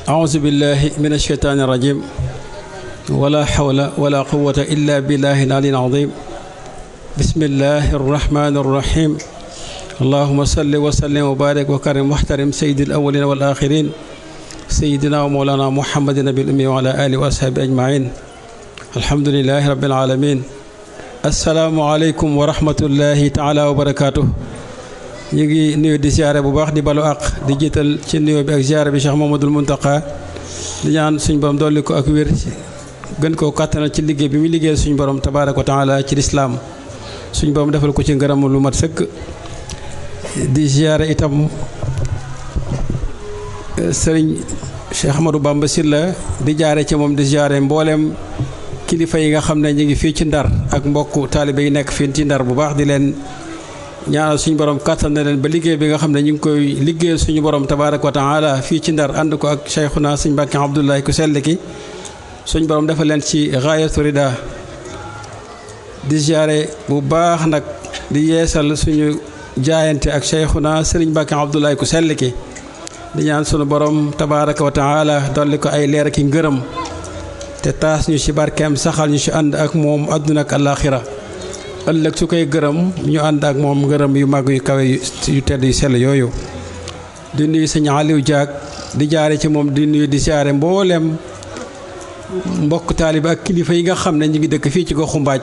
أعوذ بالله من الشيطان الرجيم ولا حول ولا قوة إلا بالله العلي العظيم بسم الله الرحمن الرحيم اللهم صل وسلم وبارك وكرم واحترم سيد الأولين والآخرين سيدنا ومولانا محمد النبي الأمي وعلى آله وأصحابه أجمعين الحمد لله رب العالمين السلام عليكم ورحمة الله تعالى وبركاته ñu ngi nuyu di ziaré bu baax di balu ak di jiital ci nuyu bi ak ziaré bi Cheikh Mamadou Mountakha di ñaan suñu borom dolli ko ak wér gën koo kàttanal ci liggéey bi muy liggéeyal suñu borom tabaaraka wa taala ci lislaam suñu borom defal ko ci ngërëm lu mat sëkk di ziaré itam sëriñ Cheikh Ahmadou Bamba Sylla di jaare ci moom di ziaré mboolem kilifa yi nga xam ne ñu ngi fii ci Ndar ak mbokku taalibe yi nekk fii ci Ndar bu baax di leen ñaanal suñu borom kàttan na leen ba liggéey bi nga xam ne ñu ngi koy liggéeyal suñu borom tabaaraka wa taala fii ci Ndar ànd ko ak Cheikhuna Sëñ Mbàkke Abdoulaye ku sell ki suñu borom dafa leen ci gaayatu rida di ziare bu baax nag di yeesal suñu jaayante ak Cheikhuna Sëriñ Mbàkke Abdoulaye ku sell ki di ñaan suñu borom tabaaraka wa taala dolli ko ay leer ki ngërëm te taas ñu ci barkeem saxal ñu ci ànd ak moom àdduna ak àllaaxira ëllëg su koy gërëm ñu ànd ak moom ngërëm yu mag yu kawe yu tedd yu sell yooyu di nuyu sëñ Aliou Diak di jaare ci moom di nuyu di siyaare mboolem mbokk taaliba ak kilifa yi nga xam ne ñu ngi dëkk fii ci goxu Mbaaj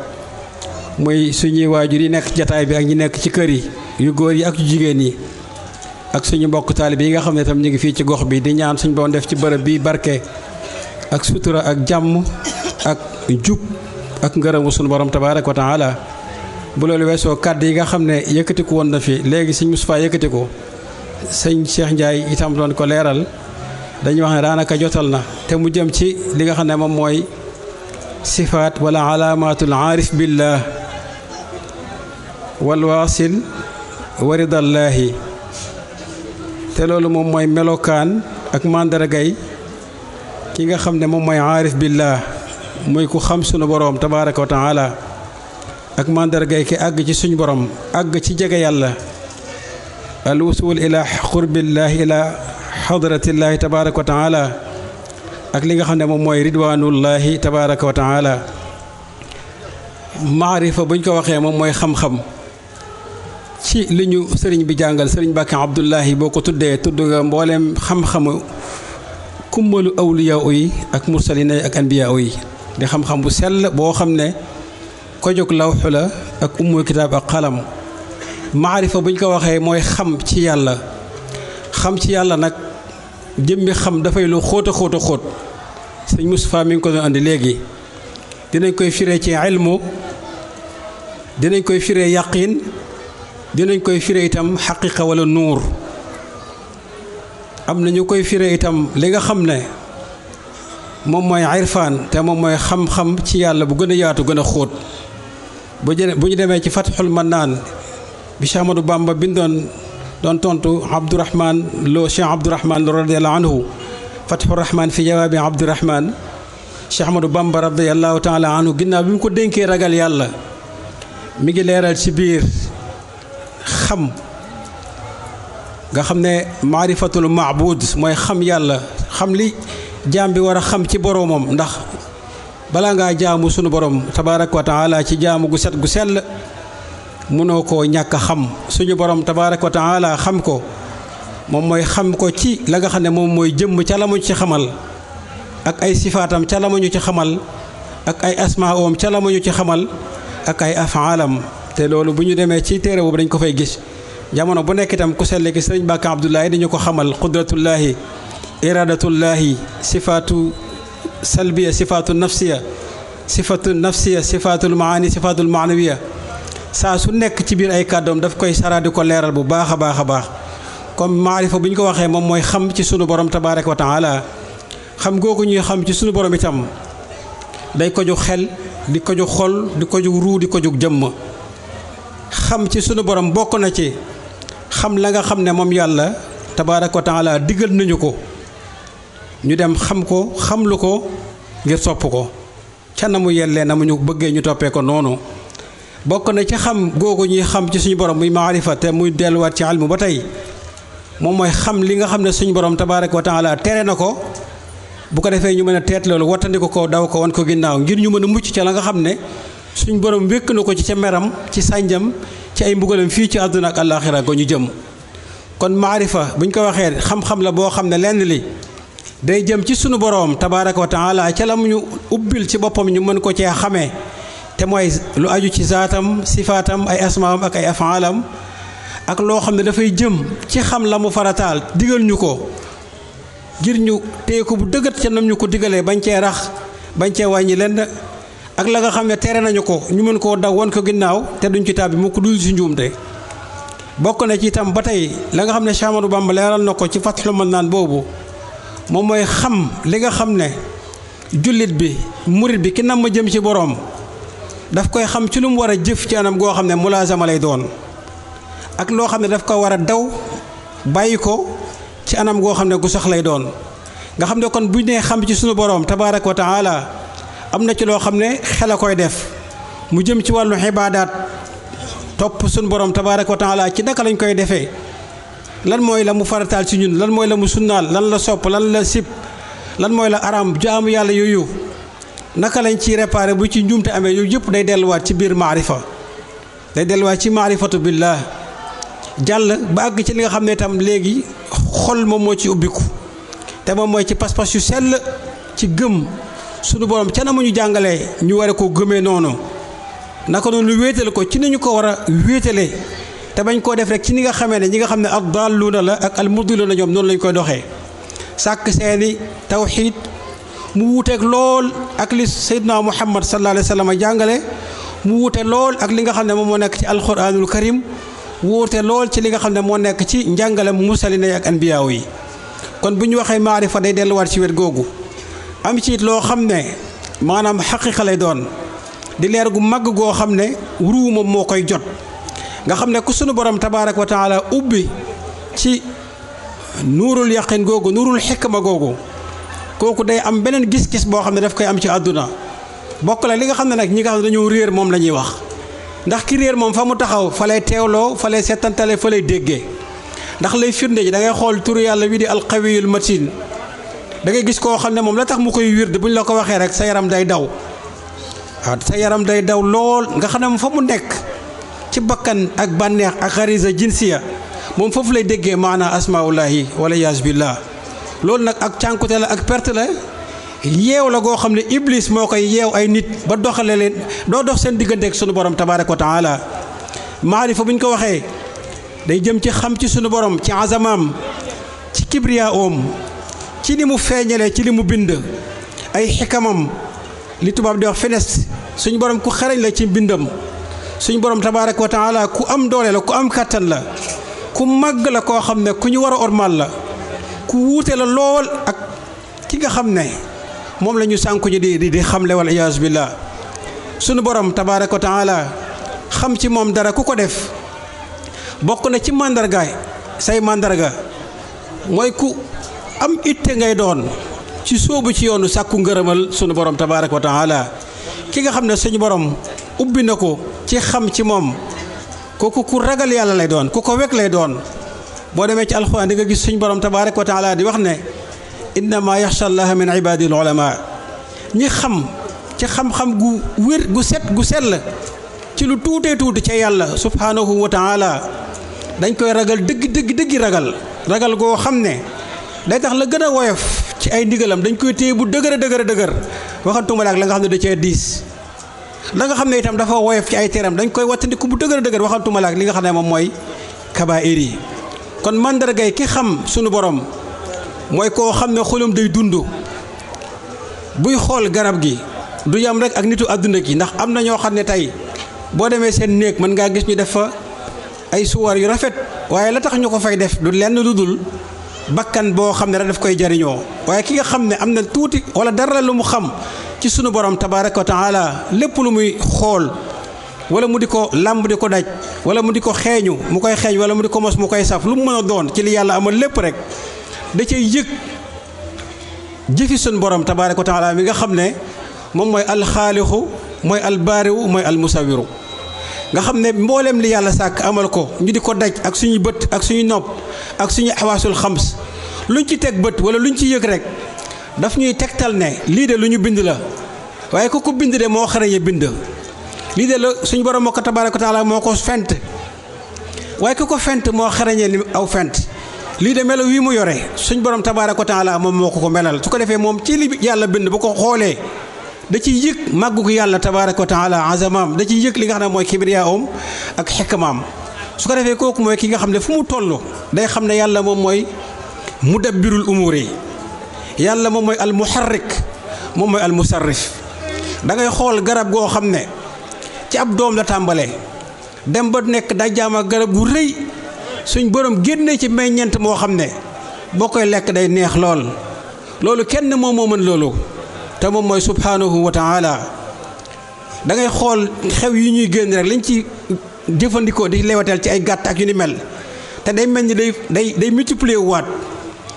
muy suñuy waajur yi nekk jataay bi ak ñi nekk ci kër yi yu góor yi ak yu jigéen yi ak suñu mbokk taaliba yi nga xam ne tam ñu ngi fii ci gox bi di ñaan suñu borom def ci bërëb bi barke ak sutura ak jàmm ak jub ak ngërëmu suñu borom tabaaraka wa taala bu loolu weesoo kàddu yi nga xam ne yëkkatiku woon na fi léegi sëñ Moustapha yëkkati ko sëñ Cheikh Ndiaye itam doon ko leeral dañuy wax ne daanaka jotal na te mu jëm ci li nga xam ne moom mooy sifaat wala alaamatul aarif billah wal waasil waridallaahi te loolu moom mooy melokaan ak màndargay ki nga xam ne moom mooy aarif billah muy ku xam sunu boroom tabaaraka wa taala ak mandargay ki àgg ci suñu borom àgg ci jege yàlla al wusul ila qurbillahi ila hadratillahi tabaraka wa taala ak li nga xam ne moom mooy ridwanullahi tabaraka wa taala maarifa buñ ko waxee moom mooy xam-xam ci li ñu sëriñ bi jàngal sëriñ Mbàkke Abdullahi boo ko tuddee tudd nga mbooleem xam-xamu kummalu awliya yi ak mursalina ak anbiya yi di xam-xam bu sell boo xam ne ko jóg lawxu la ak ummul kitaab ak xalam maarifa buñ ko waxee mooy xam ci yàlla nag jëmmi xam dafay lu xóot a xóot a xóot sëñ Moustapha mi ngi ko doon andi léegi dinañ koy firee ci ilmu dinañ koy firee yaqin dinañ koy firee itam xaqiqa wala nuur am na ñu koy firee itam li nga xam ne moom mooy irfaan te moom mooy xam-xam ci yàlla bu gën a yaatu gën a xóot bu ñu demee ci Fatxul Mannaan bi Cheikh Ahmadou Bamba bindoon doon tontu Abdourahman Lo Cheikh Abdourahman Lo radiyallahu anhu Fatxul Rahman fi jawaabi Abdourahman Cheikh Ahmadou Bamba radiyallahu taala anhu ginnaaw bi mu ko dénkee ragal yàlla mi ngi leeral ci biir xam nga xam ne maarifatul maabud mooy xam yàlla xam li jaam bi war a xam ci boroomam ndax balaa ngaa jaamu sunu borom tabaaraka wa taala ci jaamu gu set gu sell mënoo koo ñàkk a xam suñu borom tabaaraka wa taala xam ko moom mooy xam ko ci la nga xam ne moom mooy jëmm ca la mu ci xamal ak ay sifaatam ca la mu ñu ci xamal ak ay asmaawam ca la mu ñu ci xamal ak ay afaalam te loolu bu ñu demee ci téere boobu dañ ko fay gis jamono bu nekk itam ku sell ki sëriñ Mbàkke Abdoulaye dañu ko xamal qudratullaahi iradatullaahi sifaatu salbiya sifaatu nafsiya sifaatul maani sifaatul maanawiya saa su nekk ci biir ay kàddoom daf koy sara di ko leeral bu baax a baax a baax comme maarifa bu ñu ko waxee moom mooy xam ci sunu borom tabaaraka wa taala xam googu ñuy xam ci sunu borom itam day ko jóg xel di ko jóg xol di ko jóg ruu di ko jóg jëmm xam ci sunu borom bokk na ci xam la nga xam ne moom yàlla tabaaraka wa taala digal nañu ko ñu dem xam ko xamlu ko ngir sopp ko ca na mu yellee na mu ñu bëggee ñu toppee ko noonu bokk na ci xam googu ñuy xam ci suñu borom muy maarifa te muy delluwaat ci ilmu ba tey moom mooy xam li nga xam ne suñu borom tabaaraka wa taala tere na ko bu ko defee ñu mën a teet loolu wattandiku ko daw ko wan ko ginnaaw ngir ñu mën a mucc ca la nga xam ne suñ borom wékk na ko ci ca meram ci sànjam ci ay mbugalam fii ci àdduna ak àllaaxira go ñu jëm. kon maarifa buñ ko waxee xam-xam la boo xam ne lenn li day jëm ci sunu borom tabaaraka wa taala ca la mu ñu ubbil ci boppam ñu mën ko cee xamee te mooy lu aju ci zaatam sifaatam ay asmaam ak ay afaalam ak loo xam ne dafay jëm ci xam la mu farataal digal ñu ko ngir ñu téye ko bu dëggat ca nam ñu ko digalee bañ cee rax bañ cee wàññi lenn ak la nga xam ne tere nañu ko ñu mën koo daw won ko ginnaaw te duñ ci tàbbi mu ko dul ci njuumte. bokk na ci itam ba tey la nga xam ne Cheikh Ahmadou Bamba leeral na ko ci Fathul Mannaan boobu moom mooy xam li nga xam ne jullit bi murit bi ki nam ma jëm ci boroom daf koy xam ci lu mu war a jëf ci anam goo xam ne mulaazama lay doon ak loo xam ne daf ko war a daw bàyyi ko ci anam goo xam ne gu sax lay doon nga xam ne kon bu ñu nee xam ci sunu boroom tabaaraka wa taala am na ci loo xam ne xel a koy def mu jëm ci wàllu ibaadaat topp sunu boroom tabaaraka wa taala ci naka lañ koy defee lan mooy la mu farataal ci ñun lan mooy la mu sunnaal lan la sopp lan la sib lan mooy la araam jaamu yàlla yooyu naka lañ ciy réparé bu ci njuumte amee yooyu yëpp day delluwaat ci biir maarifa day delluwaat ci maarifatu billah jàll ba àgg ci li nga xam ne itam léegi xol moom moo ci ubbiku te moom mooy ci pas-pas yu sell ci gëm sunu borom ca na mu ñu jàngalee ñu war a ko gëmee noonu naka noonu lu wéetal ko ci ni ñu ko war a wéetalee te bañ koo def rek ci ni nga xamee ne ñi nga xam ne ak daalluuna la ak almudilluuna ñoom noonu lañ koy doxee sàkk seeni tawxiid mu wuuteeg lool ak li Seydina Muhammad sallallahu alayhi wa sallam jàngale mu wuute lool ak li nga xam ne moom moo nekk ci alquranul karim wuute lool ci li nga xam ne moo nekk ci njàngale musalina yi ak anbiyaaw yi kon bu ñu waxee maarifa day delluwaat ci wet googu am ci it loo xam ne maanaam xaqiqa lay doon di leer gu màgg goo xam ne ruu moom moo koy jot nga xam ne ku sunu borom tabaaraka wa taala ubbi ci nuurul yaqin googu nuurul xikma googu kooku day am beneen gis-gis boo xam ne daf koy am ci àdduna bokk la li nga xam ne nag ñi nga xam ne dañoo réer moom la ñuy wax ndax ki réer moom fa mu taxaw fa lay teewloo fa lay settantale fa lay déggee ndax lay firnde ji da ngay xool turu yàlla wi di alqawiyul matin da ngay gis koo xam ne moom la tax mu koy wirde bu ñu la ko waxee rek sa yaram day daw waaw sa yaram day daw lool nga xam ne moom fa mu nekk ci bakkan ak bànneex ak xarisa jinsiya moom foofu lay déggee maanaa asmaullahi wala yaas billah loolu nag ak cànkute la ak perte la yeew la goo xam ne iblis moo koy yeew ay nit ba doxale leen doo dox seen diggante ak sunu borom tabaaraka wa taala maarifa bu ñu ko waxee day jëm ci xam ci sunu borom ci azamaam ci kibriya oom ci li mu feeñalee ci li mu bind ay xikamam li tubaab di wax finesse suñu borom ku xarañ la ci mbindam suñu borom tabaaraka wa taala ku am doole la ku am kàttan la ku màgg la koo xam ne ku ñu war a ormal la ku wuute la lool ak ki nga xam ne moom la ñu sànku ñu di xamle wal iyaazu billah sunu borom tabaaraka wa taala xam ci moom dara ku ko def bokk na ci màndargaay say màndarga mooy ku am itte ngay doon ci sóobu ci yoonu sàkku ngërëmal sunu borom tabaaraka wa taala ki nga xam ne suñu borom ubbi na ko ci xam ci moom kooku ku ragal yàlla lay doon ku ko wekk lay doon boo demee ci alxuraan di nga gis suñu borom tabaaraka wa taala di wax ne innama yaxsha allaha min ibadil ulama ñi xam ci xam-xam gu wér gu set gu sell ci lu tuutee tuuti ca yàlla subhanahu wa taala dañ koy ragal dëgg ragal goo xam ne day tax la gën a woyof ci ay ndigalam dañ koy téye bu dëgër waxantuma la ak la nga xam ne da cee diis la nga xam ne itam dafa woyof ci ay teram dañ koy wattandiku bu dëgër waxantuma la ak li nga xam ne moom mooy kabaa'ir yi kon mandargay ki xam sunu borom mooy koo xam ne xolum day dund buy xool garab gi du yam rek ak nitu àdduna gi ndax am na ñoo xam ne tey boo demee seen néeg mën ngaa gis ñu def fa ay suwar yu rafet waaye la tax ñu ko fay def du lenn lu dul bakkan boo xam ne rek daf koy jariñoo waaye ki nga xam ne am na tuuti wala dara lu mu xam ci sunu borom tabaaraka wa taala lépp lu muy xool wala mu di ko làmb di ko daj wala mu di ko xeeñu mu koy xeeñ wala mu di ko mos mu koy saf lu mu mën a doon ci li yàlla amal lépp rek da cay yëg jëfi sunu borom tabaaraka wa taala mi nga xam ne moom mooy alxaalixu mooy albaariwu mooy almusawiru nga xam ne mboolem li yàlla sàkk amal ko ñu di ko daj ak suñuy bët ak suñuy nopp ak suñuy xawaasul xams luñ ci teg bët wala luñ ci yëg rek daf ñuy tegtal ne lii de lu ñu bind la waaye ku ko bind de moo xarañe bind lii de la suñu borom moo ko tabaaraka wa taala moo ko fent waaye ku ko fent moo xarañe li aw fent lii de melo wii mu yore suñu borom tabaaraka wa taala moom moo ko melal su ko defee moom ci li yàlla bind bu ko xoolee da ciy yëg màggu yàlla tabaaraka wa taala azamaam da ciy yëg li nga xam ne mooy kibriyaam ak xikmaam su ko defee kooku mooy ki nga xam ne fu mu toll day xam ne yàlla moom mooy mudabbirul umuri yàlla moom mooy al muharrik moom mooy al musarrif da ngay xool garab goo xam ne ci ab doom la tàmbalee dem ba nekk day jaam ak garab gu rëy suñ borom génnee ci meññeent moo xam ne boo koy lekk day neex loolu kenn moom moo mën loolu te moom mooy subhanahu wa taala da ngay xool xew yi ñuy génn rek liñ ci jëfandikoo di lewatal ci ay gàtt ak yu ni mel te day mel ni day multiplier waat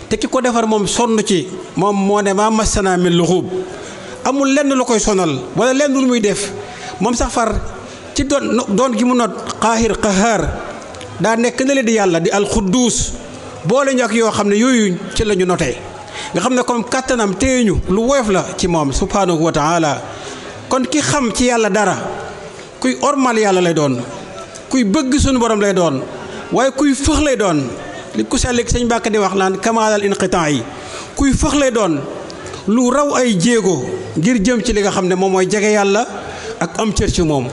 te ki ko defar moom sonn ci moom moo ne maa massana min luxuub amul lenn lu koy sonal wala lenn lu muy def moom sax far ci doon gi mu not qahaar daa nekk na le di yàlla di alxudduus boole ñu ak yoo xam ne yooyu ci la ñu notee nga xam ne comme kàttanam téyeñu lu woyof la ci moom subhanahu wa taala kon ki xam ci yàlla dara kuy ormal yàlla lay doon kuy bëgg suñu borom lay doon waaye kuy fëx lay doon li ku sellik sëñ Mbàkke di wax naan kamaalal inqitaa yi kuy fëx lay doon lu raw ay jéego ngir jëm ci li nga xam ne moom mooy jege yàlla ak am cër ci moom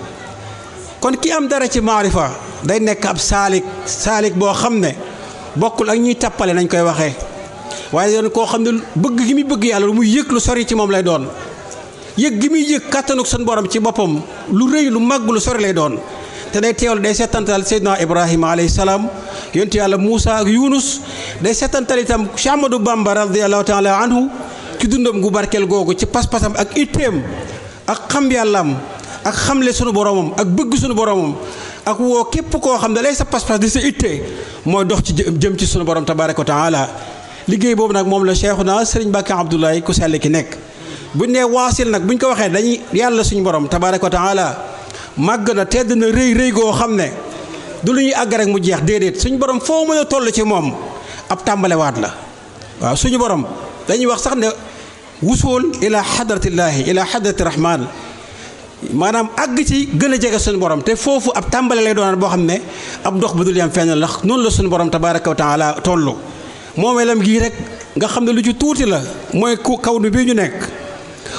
kon ki am dara ci maarifa day nekk ab saalik boo xam ne bokkul ak ñuy tappale nañ koy waxee waaye doon koo xam ne bëgg gi muy bëgg yàlla lu muy yëg lu sori ci moom lay doon yëg gi muy yëg kàttanuk sun borom ci boppam lu rëy lu màgg lu sori lay doon te day teewal day seetantal Seydina Ibrahima alayhi salaam yontu yàlla Moussa ak Yunus day seetantal itam Cheikh Ahmadou Bamba radiyallahu taala anhu ci dundam gu barkeel googu ci pas-pasam ak itteem ak xam yàllaam ak xamle sunu boromam ak bëgg sunu boromam ak woo képp koo xam ne lay sa pas-pas di sa ittee mooy dox ci jëm ci sunu borom tabaaraka wa taala liggéey boobu nag moom la Cheikhuna Serigne Mbacké Abdoulaye ku sell ki nekk buñ nee waasil nag buñ ko waxee dañuy yàlla suñu borom tabaaraka wa taala màgg na tedd na rëy goo xam ne du lu ñuy àgg rek mu jeex déedéet suñu borom foo mën a toll ci moom ab tàmbalewaat la waaw suñu borom dañuy wax sax ne wusul ila xadratillaahi ila xadrati rahman maanaam àgg ci gën a jege suñu borom te foofu ab tàmbale lay doonal boo xam ne ab dox bu dul yam fenn la noonu la suñu borom tabaaraka wa taala tollu moomeelam gii rek nga xam ne lu ci tuuti la mooy kaw nu bii ñu nekk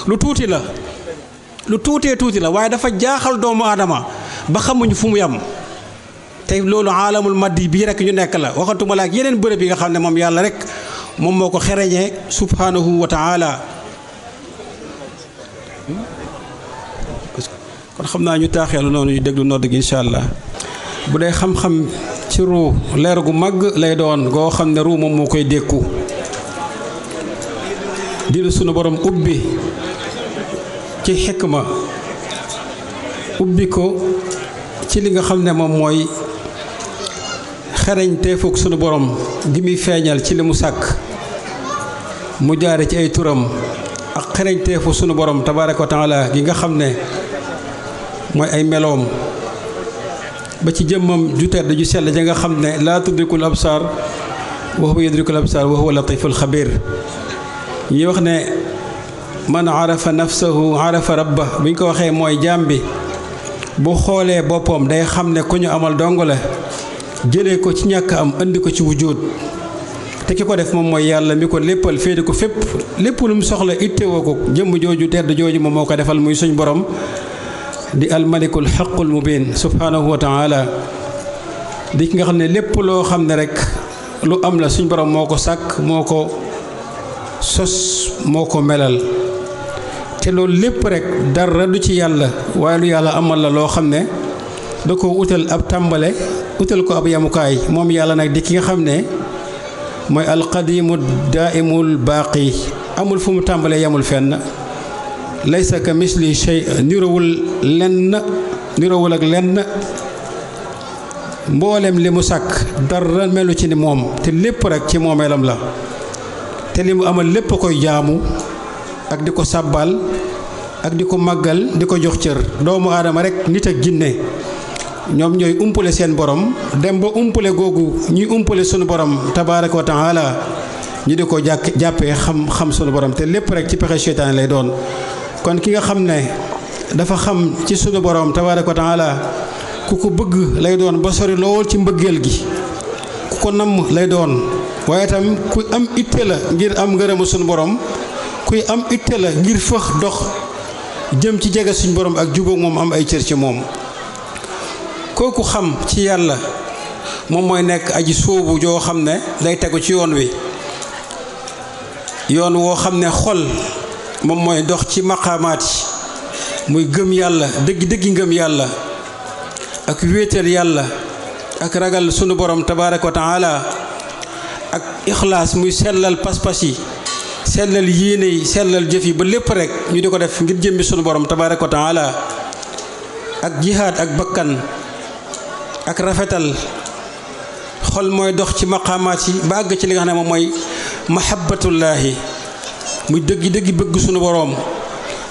lu tuuti la lu tuuti la waaye dafa jaaxal doomu aadama ba xamuñu fu mu yam te loolu aalamul maddi bii rek ñu nekk la waxantuma la ak yeneen bërëb yi nga xam ne moom yàlla rek moom moo ko xereñee subhanahu wa taala kon xam naa ñu taaxeelu noonu ñu déglu nodd gi incha allah bu dee xam-xam ci ruu leer gu mag lay doon goo xam ne ruu moom moo koy dékku di sunu borom ubbi ci xikma ubbi ko ci li nga xam ne moom mooy xereñ teefug sunu borom gi muy feeñal ci li mu sàkk mu jaare ci ay turam ak xereñ teefu sunu borom tabaaraka wa taala gi nga xam ne mooy ay meloom ba ci jëmmam ju tedd ju sell ja nga xam ne laa tudrikul absaar wa huwa yudrikul absaar wa huwa latiful xabiir ñi wax ne man arafa nafsahu arafa rabba bu ñu ko waxee mooy jaam bi bu xoolee boppam day xam ne ku ñu amal dong la jëlee ko ci ñàkk am indi ko ci wujud te ki ko def moom mooy yàlla mi ko léppal féete ko fépp lépp lu mu soxla ittewoo ko jëmm jooju tedd jooju moom moo ko defal muy suñ borom di almalikul xaqul mubin subhanahu wa taala di ki nga xam ne lépp loo xam ne rek lu am la suñ borom moo ko sàkk moo ko sos moo ko melal te loolu lépp rek dara du ci yàlla waaye lu yàlla amal la loo xam ne da ko utal ab tàmbale utal ko ab yamukaay moom yàlla nag di ki nga xam ne mooy alqadimu daaimul baaqi amul fu mu tàmbalee yamul fenn laysa ka misli shay nirawul ak lenn mboolem li mu sàkk dara melu ci ni moom te lépp rek ci moomeelam la te li mu amal lépp a koy jaamu ak di ko sàbbal ak di ko màggal di ko jox cër doomu aadama rek nit ak jinne ñoom ñooy umpale seen borom dem ba umpale googu ñuy umpale sunu borom tabaaraka wa taala ñu di ko jàppee xam sunu borom te lépp rek ci pexe seytaane lay doon. kon ki nga xam ne dafa xam ci sunu borom tabaaraka wa taala ku ko bëgg lay doon ba sori lool ci mbëggeel gi, ku ko namm lay doon, waaye itam ku am itte la ngir am ngërëmu sunu borom, kuy am itte la ngir fëx dox jëm ci jege suñu borom ak jubóog moom, am ay cër ci moom. kooku xam ci yàlla moom mooy nekk aji sóobu joo xam ne day tegu ci yoon wi, yoon woo xam ne xol moom mooy dox ci maqaamaat yi, muy gëm yàlla dëggi ngëm yàlla ak wéetal yàlla ak ragal sunu borom tabaaraka wa taala ak ixlaas muy sellal pas-pas yi, sellal yéene yi, sellal jëf yi ba lépp rek ñu di ko def ngir jëmbi sunu borom tabaaraka wa taala, ak jihaad ak bakkan ak rafetal. xol mooy dox ci maqaamaat yi ba àgg ci li nga xam ne moom mooy mahabbatullaahi, muy dëggi bëgg sunu borom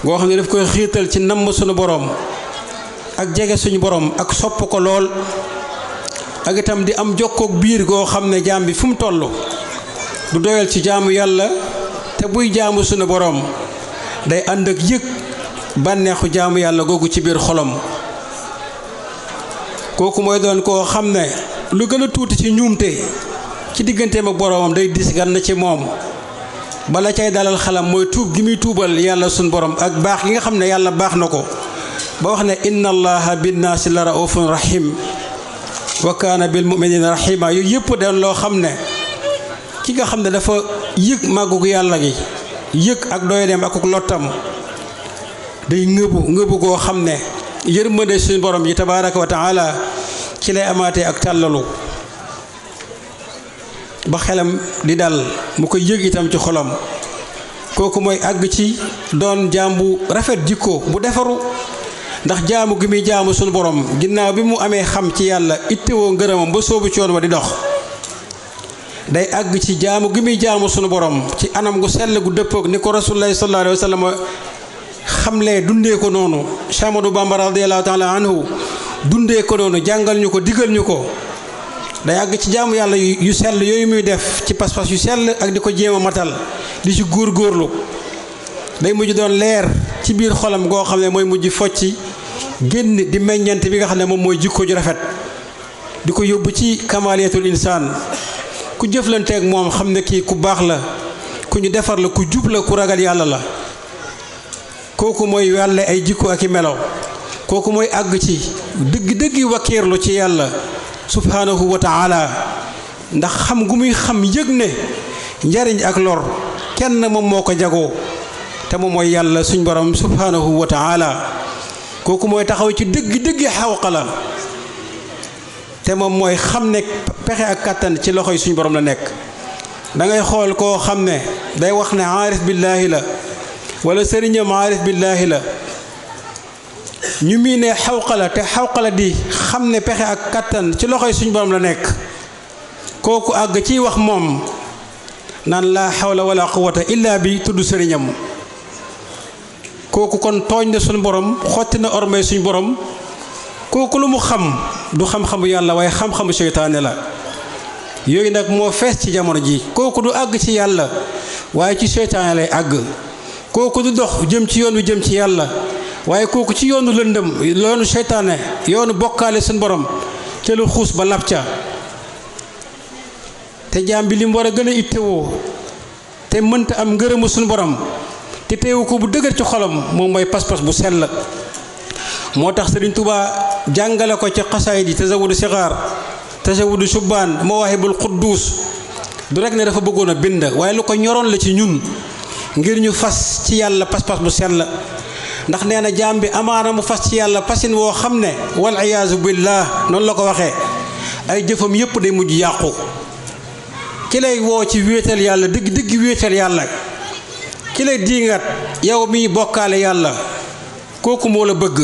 goo xam ne daf koy xiital ci namm sunu borom ak jege suñu borom ak sopp ko lool, ak itam di am jokkoog biir goo xam ne jaam bi fu mu toll du doyal ci jaamu yàlla, te buy jaamu sunu borom day ànd ak yëg bànneexu jaamu yàlla googu ci biir xolam. kooku mooy doon koo xam ne lu gën a tuuti ci njuumte ci digganteem ak boromam day dis gan na ci moom, bala cay dalal xelam mooy tuub gi muy tuubal yàlla sunu borom ak baax gi nga xam ne yàlla baax na ko ba wax ne inna allaha binnaasi la raufun rahim wa kaana bil muminina rahima. yooyu yëpp doon loo xam ne ki nga xam ne dafa yëg màggug yàlla gi, yëg ak doyadeem ak lottam, day ngëbu goo xam ne yërmande suñu borom yi tabaaraka wa taala ci lay amaatee ak tàllalu ba xelam di dal, mu koy yëg itam ci xolam. kooku mooy àgg ci doon jaam bu rafet jikko bu defaru, ndax jaamu gi muy jaamu suñu borom ginnaaw bi mu amee xam ci yàlla ittewoo ngërëmam ba soobu ci yoon wa di dox, day àgg ci jaamu gi muy jaamu sunu borom ci anam gu sell gu dëppoog ni ko rasulullahi sallallahu alayhi wa sallam xamlee dundee ko noonu. Cheikh Ahmadou Bamba radiyallahu taala anhu dundee ko noonu, jàngal ñu ko, digal ñu ko. day àgg ci jaamu yàlla yu sell yooyu muy def ci pas-pas yu sell ak di ko jéem a matal di ci góorgóorlu, day mujj doon leer ci biir xolam goo xam ne mooy mujj focci génn di meññante bi nga xam ne moom mooy jikko ju rafet, di ko yóbbu ci kamaliyatul insaan. ku jëflanteeg moom xam ne kii ku baax la, ku ñu defar la, ku jub la, ku ragal yàlla la. kooku mooy wàlle ay jikko ak i melo. kooku mooy àgg ci dëgg wakkiirlu ci yàlla subhanahu wa taala, ndax xam gu muy xam yëg ne njariñ ak lor kenn moom moo ko jagoo, te moom mooy yàlla suñ borom subhanahu wa taala. kooku mooy taxaw ci dëgg xawqala, te moom mooy xam ne pexe ak kàttan ci loxoy suñu borom la nekk. da ngay xool koo xam ne day wax ne aarif billaahi la wala sëriñam aarif billaahi la, ñu mii ne xawqala, te xawqala di xam ne pexe ak kàttan ci loxoy suñu borom la nekk. kooku àgg ciy wax moom naan laa xawla wala quwwata illa bi tudd sëriñam. kooku kon tooñ na suñu borom, xotti na ormay suñu borom. kooku lu mu xam du xam-xamu yàlla waaye xam-xamu seytaane la. yooyu nag moo fees ci jamono ji. kooku du àgg ci yàlla waaye ci seytaane lay àgg. kooku du dox jëm ci yoon wi jëm ci yàlla waaye kooku ci yoonu lëndëm, yoonu seytaane, yoonu bokkaale suñu borom ca lu xuus ba lab ca. te jaam bi li mu war a gën a ittewoo te mënta am ngërëmu suñu borom te teewu ko bu dëgër ci xolam moom mooy pas-pas bu sell. moo tax Sëriñ Tuubaa jàngale ko ci xasaayid yi tasawudu sixaar, tasawudu subbaan, mawaahibul quddus. du rek ne dafa bëggoon a bind waaye lu ko ñoroon la ci ñun ngir ñu fas ci yàlla pas-pas bu sell. ndax nee na jaam bi amaana mu fas ci yàlla pasin woo xam ne wal iyaazu billah noonu la ko waxee ay jëfam yépp day mujj yàqu. ki lay woo ci wéetal yàlla dëgg wéetal yàlla, ki lay diingat yow miy bokkaale yàlla, kooku moo la bëgg.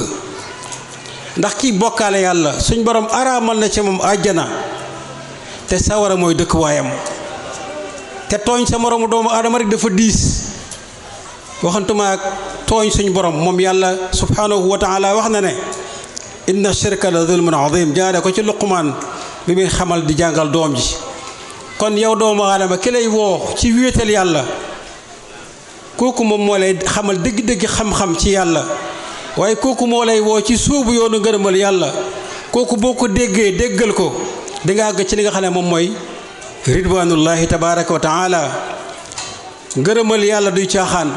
ndax kii bokkaale yàlla suñ borom araamal na ci moom àjjana te sawara mooy dëkkuwaayam. te tooñ sa moroomu doomu aadama rek dafa diis, waxantuma ak tooñ suñ borom. moom yàlla subhanahu wa taala wax na ne inna shirka la zulmun azim, jaare ko ci Luqmaan bi muy xamal di jàngal doom ji. kon yow doomu aadama ki lay woo ci wéetal yàlla kooku moom moo lay xamal dëgg-dëgg xam-xam ci yàlla waaye kooku moo lay woo ci suubu yoonu ngërëmal yàlla kooku boo ko déggee déggal ko di nga àgg ci li nga xam ne moom mooy ridwanullahi tabaraka wa taala ngërëmal yàlla duy caaxaan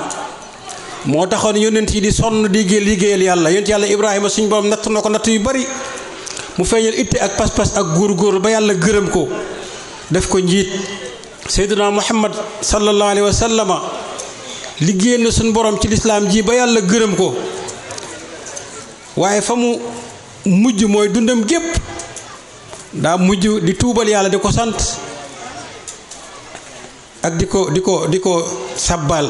moo taxoon yonent yi di sonn di liggéeyal yàlla yonent yàlla Ibrahima suñ borom natt na ko natt yu bari mu feeñal itte ak pas-pas ak góor-góor ba yàlla gërëm ko def ko njiit Seydina Muhammad sallallahu alayhi wa sallama liggéeyal na suñ borom ci lislaam ji ba yàlla gërëm ko waaye fa mu mujj mooy dundam gépp daa mujj di tuubal yàlla di ko sant ak di ko sabbal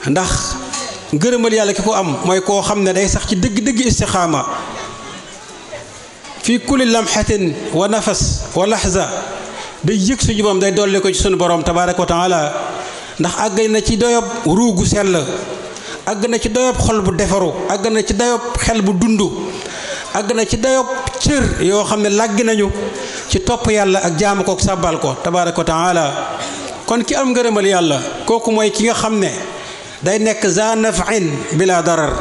ndax ngërëmal yàlla ki ko am mooy koo xam ne day sax ci dëgg-dëgg istixaama fii kulli lamxatin wa nafas wa laxza day yëg suñu borom day dolli ko ci suñu borom tabaaraka wa taala ndax àgg na ci doyob ruugu sell àgg na ci doyob xol bu defaru àgg na ci doyob xel bu dund àgg na ci dayob cër yoo xam ne làggi nañu ci topp yàlla ak jaamu ko ak sàbbal ko tabaaraka wa taala kon ki am ngërëmal yàlla kooku mooy ki nga xam ne day nekk za naf'in bila darar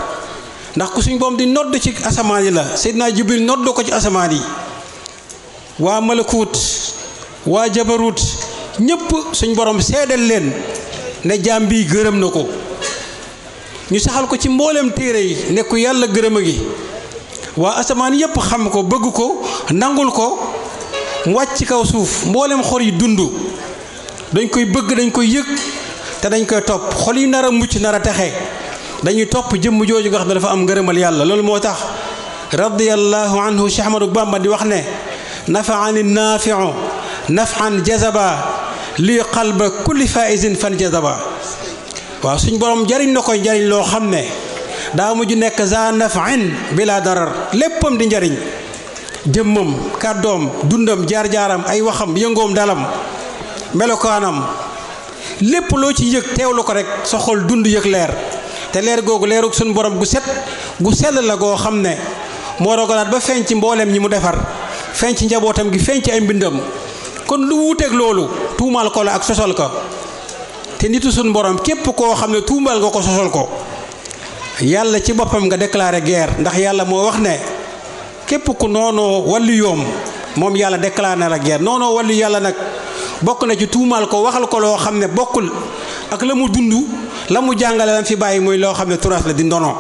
ndax ku suñ boom di nodd ci asamaan yi la Seydina Jibril nodd ko ci asamaan yi waa malakuut waa jabaruut ñépp suñ borom seedal leen ne jaam bi gërëm na ko ñu saxal ko ci mboolem téere yi ne ku yàlla gërëm a gi waa asamaan yépp xam ko bëgg ko nangul ko mu wàcc ci kaw suuf mboolem xor yi dund dañ koy bëgg dañ koy yëg te dañ koy topp xol yi nar a mucc nar a texe dañuy topp jëmm jooju nga xam ne dafa am ngërëmal yàlla loolu moo tax radiyallahu anhu Cheikh Ahmadou Bamba di wax ne nafaani naafiu nafan jazaba lii qalba kulli faisin fan jazaba waaw suñ borom jariñ na koy jariñ loo xam ne daa mujj nekk za nafin bila darar léppam di njariñ jëmmam kàddoom dundam jaar-jaaram ay waxam yëngoom dalam melokaanam lépp loo ci yëg teewlu ko rek sa xol dund yëg leer te leer googu leerug suñu borom gu set gu sell la goo xam ne moo rogalaat ba feeñ ci mboolem ñi mu defar feeñ ci njabootam gi feeñ ci ay mbindam kon lu wuuteeg loolu tuumaal ko la ak sosal ko te nitu suñu borom képp koo xam ne tuumaal nga ko sosal ko yàlla ci boppam nga déclaré guerre ndax yàlla moo wax ne képp ku noonoo wàllu yoom moom yàlla déclaré na la guerre noonoo wàllu yàlla nag bokk na ci tuumaal ko waxal ko loo xam ne bokkul ak la mu dund la mu jàngale lan fi bàyyi muy loo xam ne turaas la di ndono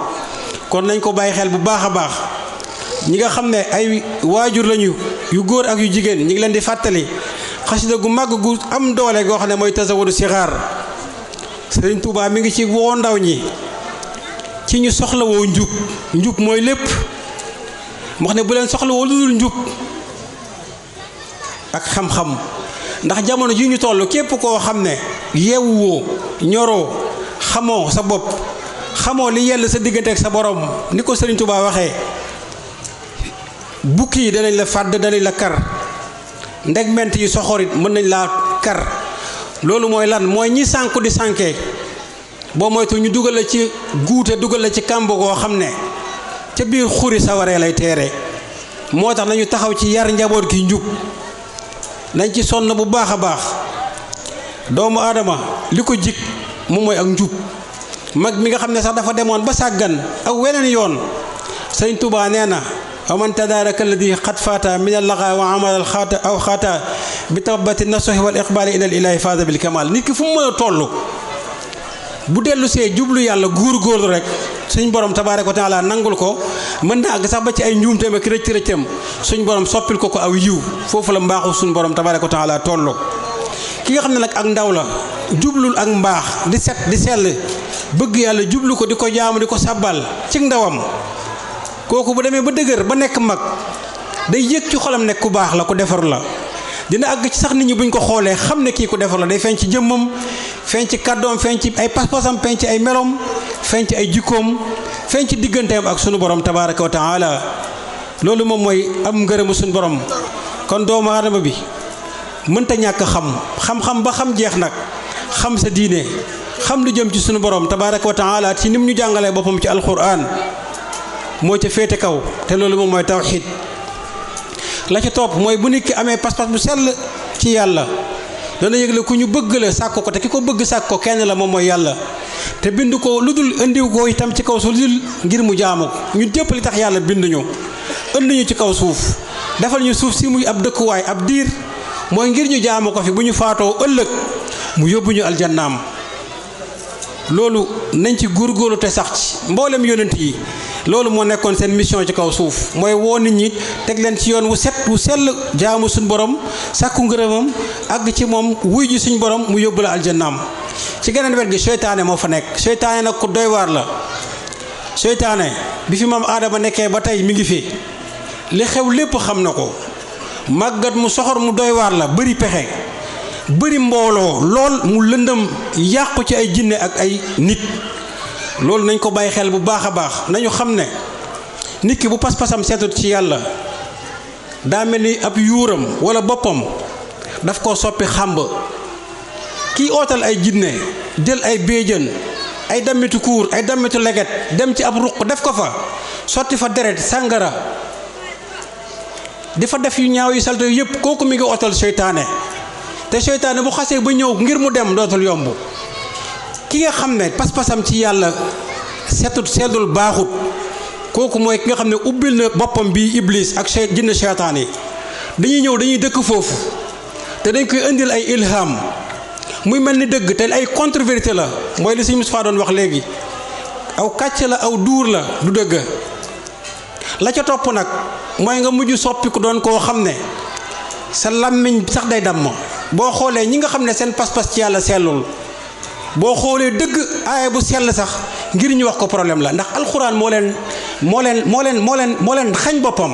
kon nañ ko bàyyi xel bu baax a baax ñi nga xam ne ay waajur lañu yu góor ak yu jigéen ñi ngi leen di fàttali xasida gu màgg gu am doole goo xam ne mooy tasawudu sixaar Sëriñ Tuubaa mi ngi ci woo ndaw ñi ci ñu soxla woo njub mooy lépp mu wax ne bu leen soxla woo lu dul njub ak xam-xam ndax jamono ji ñu toll képp koo xam ne yeewuwoo ñoroo xamoo sa bopp xamoo li yell sa diggante ak sa borom ni ko Sëriñ Tuubaa waxee bukki yi danañ la fàdd danañ la kar ndegment yi soxorit mën nañ laa kar loolu mooy lan mooy ñi sànku di sànkee boo moytu ñu dugal la ci guute dugal la ci kàmb goo xam ne ca biir xuri sawaree lay teere moo tax nañu taxaw ci yar njaboot gi njub nañ ci sonn bu baax a baax doomu aadama li ko jik moom mooy ak njub mag mi nga xam ne sax dafa demoon ba sàggan ak weneen yoon Sëriñ Tuubaa nee na wa man tadaaraka alladi xat faata min allaxa wa amal xaata aw xaata bi tabati nasuhi wal iqbaali ila ilahi faasa bil kamal nit ki fu mu mën a toll bu dellu see jublu yàlla góor-góorlu rek suñ borom tabaaraka wa taala nangul ko mën na àgg sax ba ci ay njuumteem ak rëcc-rëccam suñ borom soppil ko aw yiw foofu la mbaaxu suñ borom tabaaraka wa taala toll ki nga xam ne nag ak ndaw la jublul ak mbaax di set di sell bëgg yàlla jublu ko di ko jaamu di ko sabbal ci ndawam kooku bu demee ba dëgër ba nekk mag day yëg ci xolam nekk ku baax la ku defar la dina àgg ci sax nit ñi buñ ko xoolee xam ne kii ku defar la day feeñ ci jëmmam feeñ ci kàddoom feeñ ci ay pas-pasam feeñ ci ay melom feeñ ci ay jikkoom feeñ ci digganteem ak sunu borom tabaaraka wa taala loolu moom mooy am ngërëmu sunu borom kon doomu aadama bi mënta ñàkk xam-xam ba xam jeex nag xam sa diine xam lu jëm ci sunu borom tabaaraka wa taala ci nim ñu jàngalee boppam ci alquran moo ca féete kaw te loolu moom mooy tawxiid la ca topp mooy bu nit ki amee pas-pas bu sell ci yàlla dana yëgle ku ñu bëgg la sàkk ko te ki ko bëgg sàkk ko kenn la moom mooy yàlla te bind ko lu dul indiw ko itam ci kaw suuf lu dul ngir mu jaamu ko ñun jëpp li tax yàlla bind ñu indi ñu ci kaw suuf defal ñu suuf si muy ab dëkkuwaay ab diir mooy ngir ñu jaamu ko fi bu ñu faatoo ëllëg mu yóbbu ñu aljannaam loolu nañ ci góorgóorlu te sax ci mboolem yonent yi loolu moo nekkoon seen mission ci kaw suuf mooy woo nit ñi teg leen ci yoon wu set wu sell jaamu suñ borom sàkku ngërëmam àgg ci moom wuy ji suñ borom mu yóbbu la aljannaam ci geneen wet gi seytaane moo fa nekk seytaane nag ku doy waar la seytaane bi fi maam aadama nekkee ba tey mi ngi fi li xew lépp xam na ko màggat mu soxor mu doy waar la bëri pexe bëri mbooloo lool mu lëndëm yàqu ci ay jinne ak ay nit loolu nañ ko bàyyi xel bu baax a baax nañu xam ne nit ki bu pas-pasam seetut ci yàlla daa mel ni ab yuuram wala boppam daf koo soppi xàmb kii ootal ay jinne jël ay béjjën ay dammitu kuur ay dammitu leget dem ci ab ruq def ko fa sotti fa deret sàngara di fa def yu ñaaw yu salte yu yëpp kooku mi ngi ootal seytaane te seytaane bu xasee ba ñëw ngir mu dem dootul yomb ki nga xam ne pas-pasam ci yàlla setut seddul baaxut kooku mooy ki nga xam ne ubbil na boppam bii iblis ak jinne seytaan yi dañuy ñëw dañuy dëkk foofu te dañ koy indil ay ilham muy mel ni dëgg te ay contre-vérité la mooy li Sëñ Moustapha doon wax léegi aw kàcc la aw duur la du dëgg la ca topp nag mooy nga mujj soppiku doon koo xam ne sa làmmiñ sax day damm boo xoolee ñi nga xam ne seen pas-pas ci yàlla sellul boo xoolee dëgg aaya bu sell sax ngir ñu wax ko problème la ndax alxuraan moo leen xañ boppam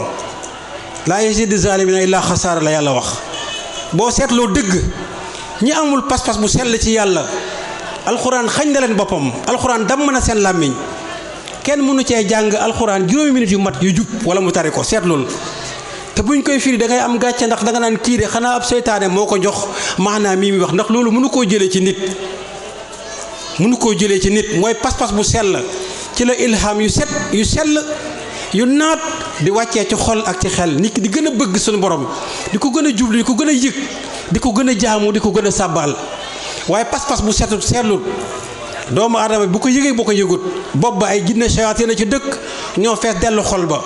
laa yaziidu zaalimiina illaa xasaara la yàlla wax boo seetloo dëgg ñi amul pas-pas bu sell ci yàlla alxuraan xañ na leen boppam alxuraan damm na seen làmmiñ kenn mënu cee jàng alxuraan juróomi minute yu mat yu jub wala mu tari ko seetlul te buñ koy firi da ngay am gàcce ndax da nga naan kii de xanaa ab seytaane moo ko jox maanaam mii mi wax ndax loolu mënu koo jëlee ci nit mooy pas-pas bu sell ci la ilham yu sell yu naat di wàccee ci xol ak ci xel nit ki di gën a bëgg suñu borom di ko gën a jublu di ko gën a yëg di ko gën a jaamu di ko gën a sàbbaal waaye pas-pas bu sellut doomu aadama bu ko yëgee boo ko yëgut bopp ba ay jinne seytaane na ci dëkk ñoo fees dellu xol ba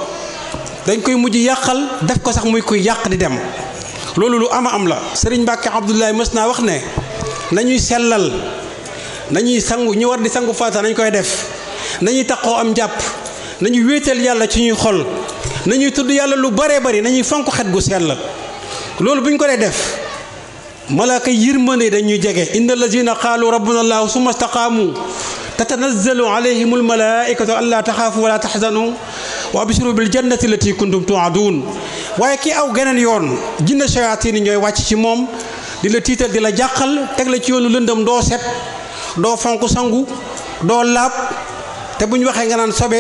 dañ koy mujj yàqal def ko sax muy koy yàq di dem loolu lu ama am la Sëriñ Mbàkke Abdoulaye mës naa wax ne nañuy sellal nañuy sangu ñu war di sangu faata nañ koy def nañuy taqoo am njàpp nañuy wéetal yàlla ci ñuy xol nañuy tudd yàlla lu bare bari nañuy fonk xet gu sell loolu bu ñu ko dee def malaaka yërmande dañuy jege inna allazina qaalu rabbuna allahu summa staqaamu tatanazzalu alayhim almalaikatu allaa taxaafu wala taxzanu wa abshiru bil jannati allati kuntum tuadun waaye kii aw geneen yoon jinne shayatin yi ñooy wàcc ci moom di la tiital di la jàqal teg la ci yoonu lëndëm doo set doo fonk sangu doo laab te bu ñu waxee nga naan sobe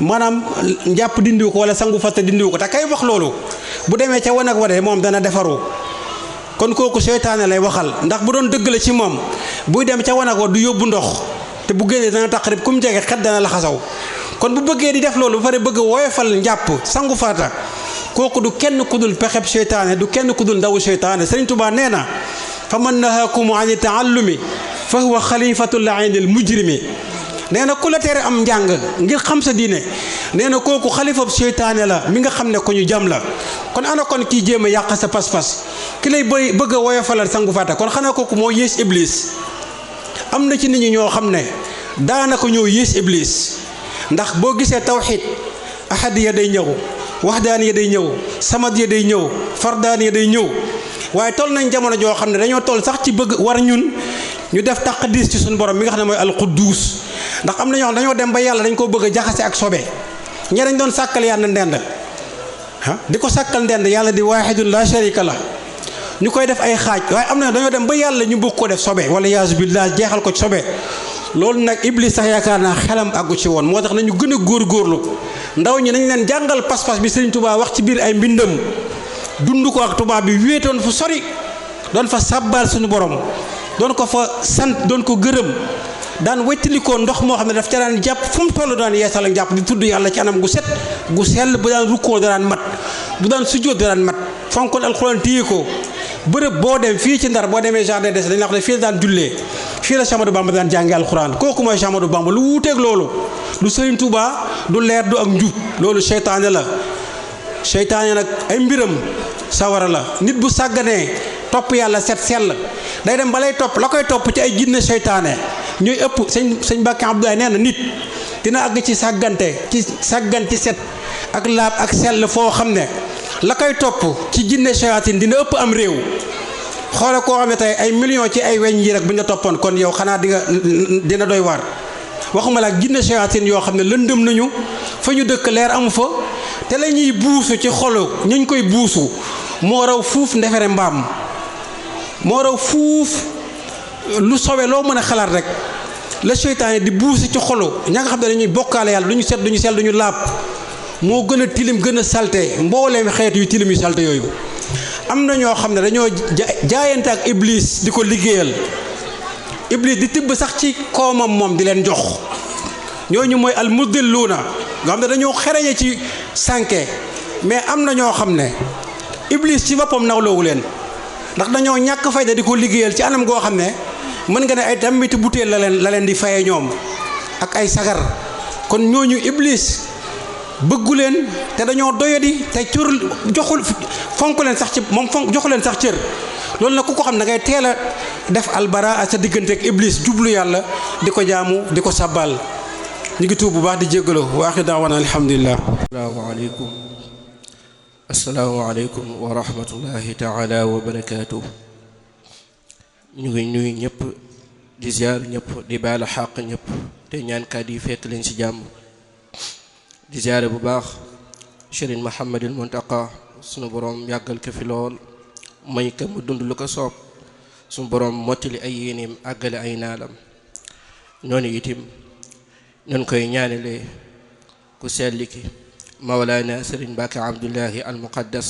maanaam njàpp dindiw ko wala sangu fasta dindiw ko te kay wax loolu bu demee ca wanag wa de moom dana defaru kon kooku seytaane lay waxal ndax bu doon dëgg la ci moom buy dem ca wanag wa du yóbbu ndox te bu génnee dana taqrib kum jege xet dana la xasaw kon bu bëggee di def loolu ba pare bëgg woyofal njàpp sangu farata kooku du kenn ku dul pexeb seytaane du kenn ku dul ndawu seytaane Sëriñ Tuubaa nee na fa man nahaakum ani taallumi fa huwa xalifatul aynil mujrimi nee na ku la tere am njàng ngir xam sa diine nee na kooku xalifab seytaane la mi nga xam ne ko ñu jam la kon ana kon kii jéem a yàq sa pas-pas ki lay bëgg a woyofalal sangu farata kon xanaa kooku moo yées iblis am na ci nit ñi ñoo xam ne daanaka ñoo yées iblis ndax boo gisee tawxiid ahad ya day ñëw waxdaan ya day ñëw samad ya day ñëw fardaan ya day ñëw waaye toll nañ jamono joo xam ne dañoo toll sax ci bëgg war ñun ñu def taqdis ci suñu borom mi nga xam ne mooy alquddus ndax am na ñoo xam dañoo dem ba yàlla dañ koo bëgg a jaxase ak sobe ñe dañ doon sàkkal yàlla ndend di ko sàkkal ndend yàlla di waahidun la sharika la ñu koy def ay xaaj waaye am na dañoo dem ba yàlla ñu bëgg ko def sobe wala yaasu billah jeexal ko ci sobe loolu nag iblis sax yaakaar naa xelam àggu ci woon moo tax nañu gën a góorgóorlu ndaw ñi nañ leen jàngal pas-pas bi Sëriñ Tuubaa wax ci biir ay mbindam dund ko ak tubaab bi wéetoon fu sori doon fa sàbbaal suñu borom doon ko fa sant doon ko gërëm daan wettilikoo ndox moo xam ne daf ca daan jàpp fu mu toll daan yeesal ak jàpp di tudd yàlla ci anam gu set gu sell bu daan rukkoo da daan mat bu daan sujjóot da daan mat fonkoon alxuraan téye ko bërëb boo dem fii ci Ndar boo demee jardin des dañ la wax ne fii la daan jullee fii la Cheikh Ahmadou Bamba daan jàngi alxuraan kooku mooy Cheikh Ahmadou Bamba lu wuuteeg loolu du Serigne Touba du leer du ak njub loolu seytaane la seytaane nag ay mbiram sawara la nit bu sàgganee topp yàlla set sell day dem ba lay topp la koy topp ci ay jinne seytaane ñooy ëpp sëñ Mbàkke Abdoulaye nee na nit dina àgg ci sàggan ci set ak laab ak sell foo xam ne la koy topp ci jinne seytaane dina ëpp am réew xoole koo xam ne tey ay millions ci ay weñ yi rek bu ñu la toppoon kon yow xanaa dina doy waar waxuma la jinne seytaane yoo xam ne lëndëm nañu fa ñu dëkk leer amu fa te la ñuy buusu ci xolu ñu koy buusu moo raw fuuf ndefere mbaam moo raw fuuf lu sowe loo mën a xalaat rek la seytaane di buusi ci xolu ña nga xam ne dañuy bokkaale yàlla duñu set duñu sell duñu laab moo gën a tilim gën a salte mbooleem xeet yu tilim yu salte yooyu am na ñoo xam ne dañoo jaayante ak iblis di ko liggéeyal iblis di tibb sax ci koomam moom di leen jox ñooñu mooy al mudilluuna nga xam ne dañoo xereñe ci sànke mais am na ñoo xam ne iblis ci boppam nawloowu leen ndax dañoo ñàkk fayda di ko liggéeyal ci anam goo xam ne mën nga ne ay tambiti butéel la leen di faye ñoom ak ay sagar kon ñooñu iblis bëggu leen te dañoo doyadi te cur joxul fonk leen sax ci moom joxu leen sax cër loolu nag ku ko xam ne ngay teel a def albara sa diggante ak iblis jublu yàlla di ko jaamu di ko sabbal ñu ngi tuub bu baax di jéggalu wa axi daawana alhamdulillah. asalaamaaleykum wa rahmatullahi taala wa barakaatu. ñu ngi nuyu ñëpp di ziar ñëpp di baal xàq ñëpp te ñaan kàddu yi fekk leen ci jàmm di ziare bu baax Serigne Mouhamadul Muntaqa sunu borom yàggal ko fi lool may ka mu dund lu ko soob sunu borom mottali ay yéeneem àggale ay naalam noonu itim noonu koy ñaanale ku selli ki Mawlaana Serigne Mbacke Abdullahi al Muqaddas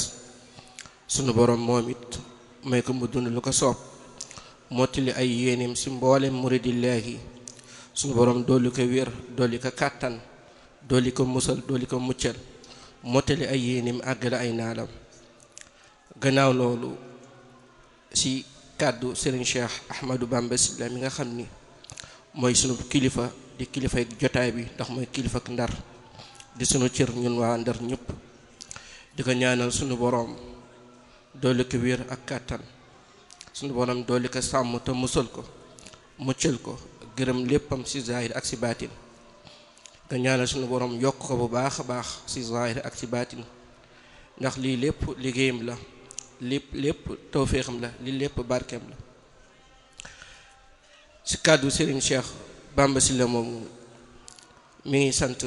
sunu borom moom it may ko mu dund lu ko soob mottali ay yéeneem si mboolem muridillaahi sunu borom dolli ko wér dolli ko kàttan dolli ko musal dolli ko muccal mottali ay yéeneem àggale ay naalam gannaaw loolu si kàddu Serigne Cheikh Ahmadou Bamba Sylla mi nga xam ni mooy sunu kilifa di kilifay jotaay bi ndax mooy kilifa ak Ndar di sunu cër ñun waa Ndar ñëpp di ko ñaanal sunu borom dolli ko wér ak kàttan sunu borom dolli ko sàmm te musal ko muccal ko gërëm léppam ci zahir ak ci baatin nga ñaanal sunu borom yokk ko bu baax a baax ci zahir ak ci baatin ndax lii lépp liggéeyam la lépp tawféexam la lii lépp barkeem la ci kàddu Serigne Cheikh Bamba Sylla moom mi ngi sant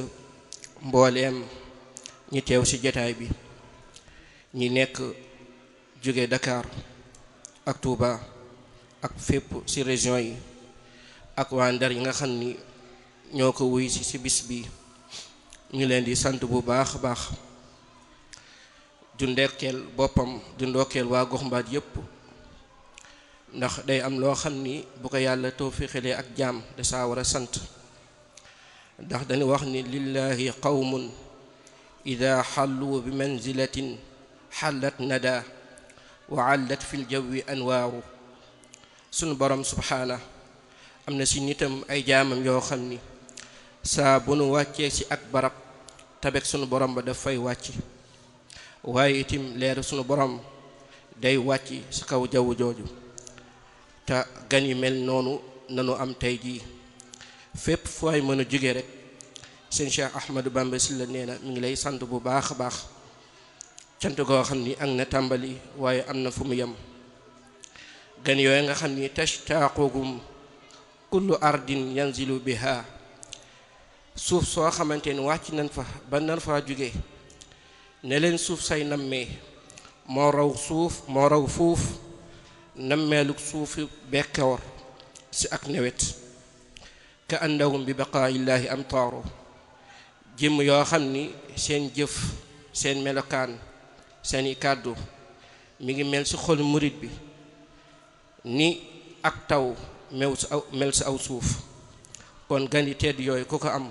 mbooleem ñi teew ci jotaay bi ñi nekk jóge Dakar ak Touba ak fépp ci région yi ak waa Ndar yi nga xam ni ñoo ko wuy ci bis bi ñu leen di sant bu baax a baax du ndekkeel boppam du ndokkeel waa gox mbaat yépp ndax day am loo xam ni bu ko yàlla tawfiixalee ak jaam da saa war a sant ndax dañu wax ni lillahi qawmun ida xallu bi manzilatin xallat nada wa allat fil jawi anwaaru sunu borom subhaana am na si nitam ay jaamam yoo xam ni saa bu nu wàccee ci ak barab tabek sunu borom ba daf fay wàcc waaye itim leer sunu borom day wàcc ci kaw jaww jooju te gan yu mel noonu nanu am tey jii fépp fooy mën a jóge rek seen Cheikh Ahmadou Bamba Sylla nee na mi ngi lay sant bu baax a baax cant goo xam ni ak na tàmbali waaye am na fu mu yem gan yooyu nga xam ni tashtaqugum kullu ardin yanzilu biha suuf soo xamante ni wàcc nañ fa ba nar faa jóge ne leen suuf say nammee moo raw fuuf nammeeluk suufi bekkoor si ak nawet ka andahum bi baqaayillaahi amtaaru jëmm yoo xam ni seen jëf seen melokaan seeni kàddu mi ngi mel ci xol murit bi ni ak taw mel ci aw suuf kon gan yi tedd yooyu ku ko am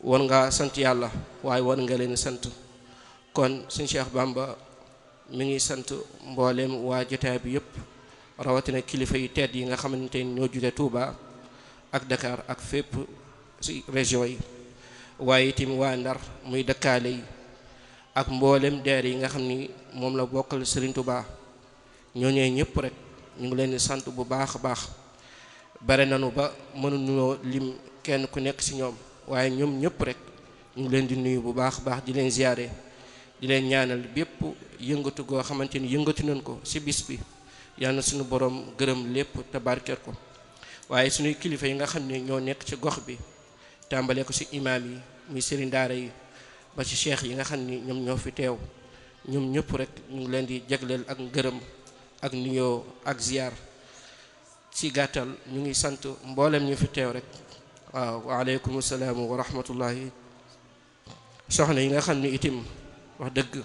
war nga sant yàlla waaye war nga leen sant kon Sëñ Cheikh Bamba mi ngi sant mbooleem waa jotaay bi yëpp rawatina kilifa yi tedd yi nga xamante ni ñoo jóge Touba ak Dakar ak fépp ci région yi waaye itam waa Ndar muy dëkkaale yi ak mbooleem deer yi nga xam ni moom la bokkal Serigne Touba ñooñee ñëpp rek ñu ngi leen di sant bu baax a baax bare nanu ba mënuñoo lim kenn ku nekk ci ñoom waaye ñoom ñëpp rek ñu ngi leen di nuyu bu baax a baax di leen ziyaare di leen ñaanal bépp yëngatu goo xamante ni yëngatu nañ ko ci bis bi yal na suñu borom gërëm lépp te barkeel ko waaye suñuy kilifa yi nga xam ne ñoo nekk ci gox bi tàmbalee ko ci imaam yi muy sëriñ daara yi ba ci cheikh yi nga xam ni ñoom ñoo fi teew ñoom ñëpp rek ñu ngi leen di jagleel ak ngërëm ak nuyoo ak ziyaar ci gàttal ñu ngi sant mboolem ñu fi teew rek waaw waaleykum salaam wa rahmatullahi soxna yi nga xam ni itim wax dëgg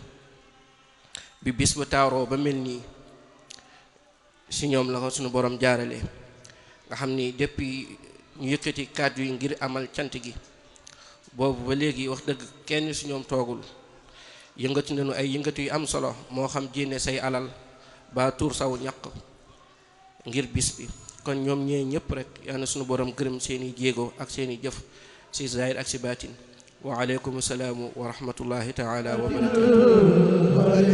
bi bis ba taaroo ba mel nii ci ñoom la ko suñu borom jaarale nga xam ni depuis ñu yëkkati kàddu yi ngir amal cant gi boobu ba léegi wax dëgg kenn ci ñoom toogul yëngatu nañu ay yëngatu yu am solo moo xam jénne say alal ba tuur saw ñaq ngir bis bi kon ñoom ñee ñëpp rek yal na suñu borom gërëm seeni jéego ak seeni jëf ci zahir ak ci baatin wa aleykum salaam wa rahmatullahi taala wa barakatuh